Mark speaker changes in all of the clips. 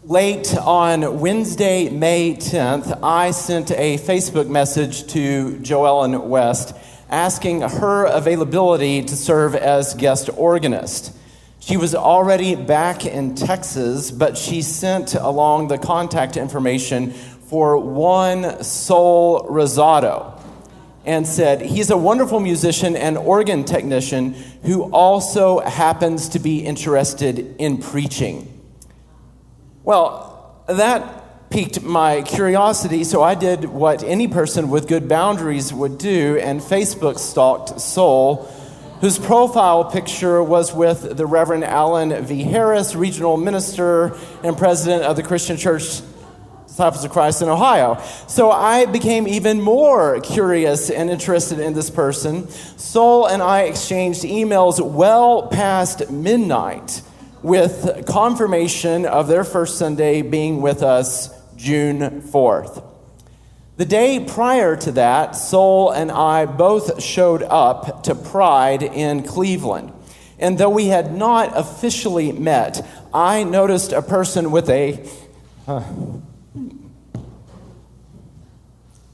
Speaker 1: Late on Wednesday, May 10th, I sent a Facebook message to Joellen West asking her availability to serve as guest organist. She was already back in Texas, but she sent along the contact information for one Sol Rizzato and said, he's a wonderful musician and organ technician who also happens to be interested in preaching. Well, that piqued my curiosity, so I did what any person with good boundaries would do and Facebook stalked Sol, whose profile picture was with the Reverend Alan V. Harris, regional minister and president of the Christian Church Disciples of Christ in Ohio. So I became even more curious and interested in this person. Sol and I exchanged emails well past midnight, with confirmation of their first Sunday being with us June 4th. The day prior to that, Sol and I both showed up to Pride in Cleveland. And though we had not officially met, I noticed a person with a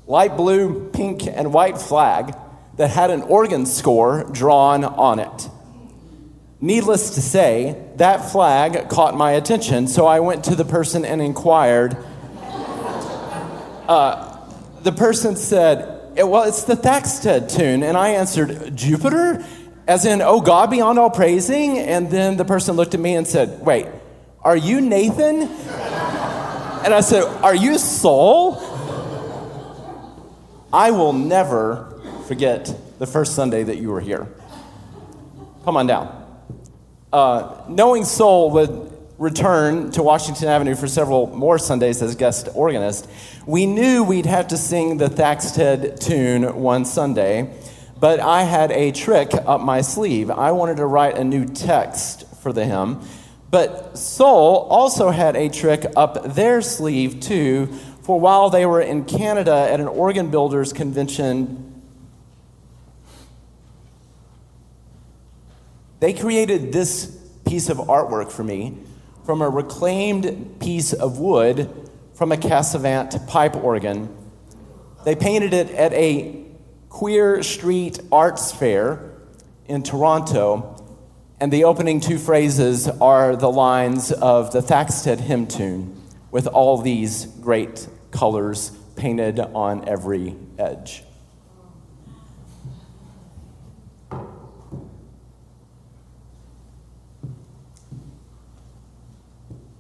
Speaker 1: light blue, pink, and white flag that had an organ score drawn on it. Needless to say, that flag caught my attention, so I went to the person and inquired. The person said, well, it's the THAXTED tune, and I answered, Jupiter? As in, oh God beyond all praising? And then the person looked at me and said, wait, are you Nathan? And I said, are you Sol? I will never forget the first Sunday that you were here. Come on down. Knowing Sol would return to Washington Avenue for several more Sundays as guest organist, we knew we'd have to sing the THAXTED tune one Sunday, but I had a trick up my sleeve. I wanted to write a new text for the hymn, but Sol also had a trick up their sleeve too, for while they were in Canada at an organ builders convention, they created this piece of artwork for me from a reclaimed piece of wood from a Cassavant pipe organ. They painted it at a Queer Street Arts Fair in Toronto, and the opening two phrases are the lines of the THAXTED hymn tune with all these great colors painted on every edge.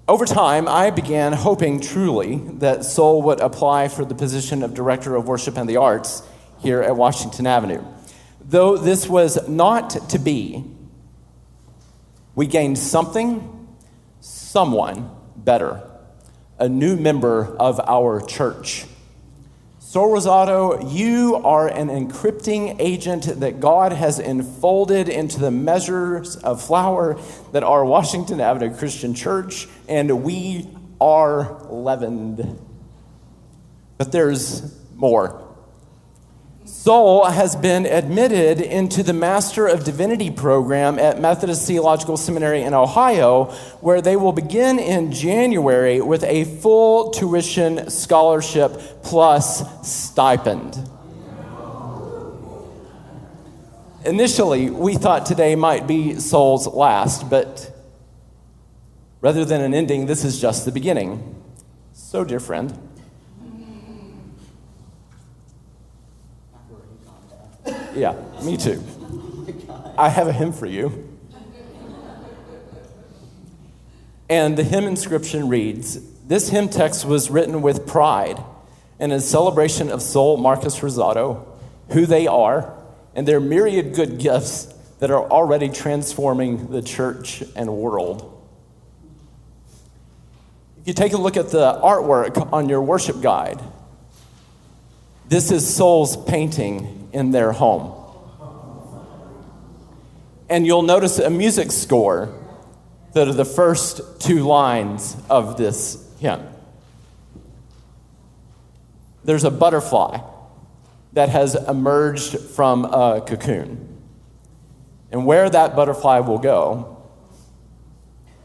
Speaker 1: Over time, I began hoping truly that Sol would apply for the position of Director of Worship and the Arts here at Washington Avenue. Though this was not to be, we gained someone better, a new member of our church. Sol Rizzato, you are an encrypting agent that God has enfolded into the measures of flour that are Washington Avenue Christian Church, and we are leavened. But there's more. Sol has been admitted into the Master of Divinity program at Methodist Theological Seminary in Ohio, where they will begin in January with a full tuition scholarship plus stipend. Initially, we thought today might be Sol's last, but rather than an ending, this is just the beginning. So, dear friend, yeah, me too. I have a hymn for you. And the hymn inscription reads, this hymn text was written with pride and in celebration of Sol Marcus Rizzato, who they are, and their myriad good gifts that are already transforming the church and world. If you take a look at the artwork on your worship guide, this is Sol's painting in their home. And you'll notice a music score that are the first two lines of this hymn. There's a butterfly that has emerged from a cocoon. And where that butterfly will go,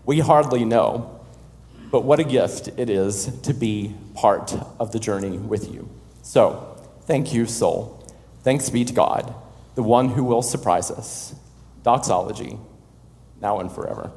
Speaker 1: we hardly know. but what a gift it is to be part of the journey with you. So, thank you, soul. Thanks be to God, the one who will surprise us. Doxology, now and forever.